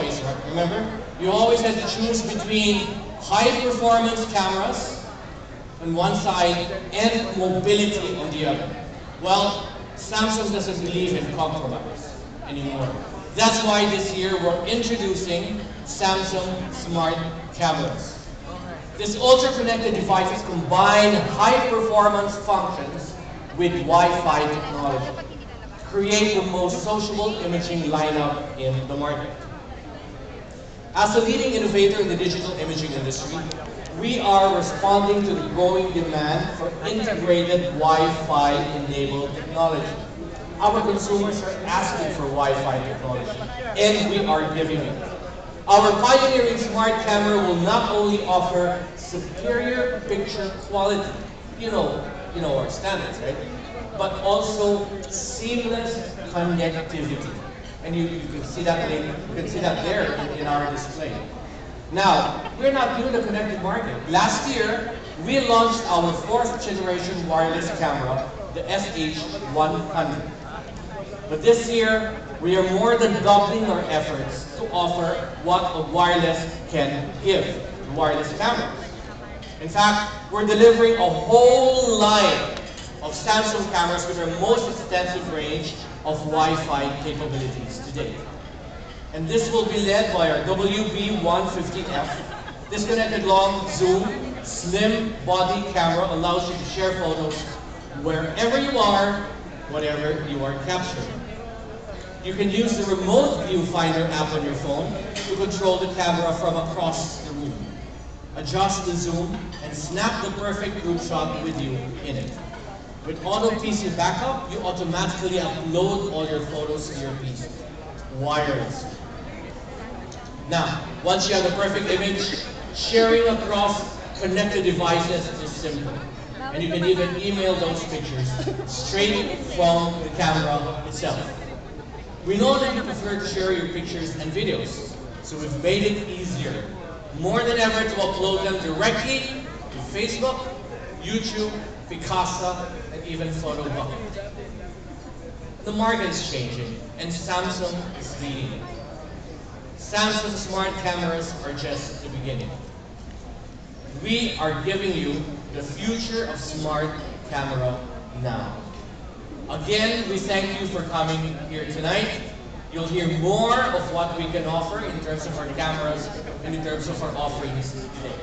choice, right? Remember? You always had to choose between high-performance cameras on one side and mobility on the other. Well, Samsung doesn't believe in compromise anymore. That's why this year we're introducing Samsung Smart Cameras. These ultra-connected devices combine high-performance functions with Wi-Fi technology to create the most sociable imaging lineup in the market. As a leading innovator in the digital imaging industry, we are responding to the growing demand for integrated Wi-Fi enabled technology. Our consumers are asking for Wi-Fi technology, and we are giving it. Our pioneering smart camera will not only offer superior picture quality, you know our standards, right? But also seamless connectivity. And you can see that there in our display. Now, we're not new to the connected market. Last year, we launched our 4th generation wireless camera, the SH100. But this year, we are more than doubling our efforts to offer what a wireless can give, the wireless cameras. In fact, we're delivering a whole line of Samsung cameras with our most extensive range of Wi-Fi capabilities to date. And this will be led by our WB150F. This connected long zoom, slim body camera allows you to share photos wherever you are, whatever you are capturing. You can use the remote viewfinder app on your phone to control the camera from across the room. Adjust the zoom and snap the perfect group shot with you in it. With Auto PC Backup, you automatically upload all your photos to your PC wirelessly. Now, once you have the perfect image, sharing across connected devices is simple. And you can even email those pictures straight from the camera itself. We know that you prefer to share your pictures and videos, so we've made it easier, more than ever, to upload them directly to Facebook, YouTube, Picasa, and even Photobucket. The market is changing, and Samsung is leading it. Samsung smart cameras are just the beginning. We are giving you the future of smart camera now. Again, we thank you for coming here tonight. You'll hear more of what we can offer in terms of our cameras and in terms of our offerings today.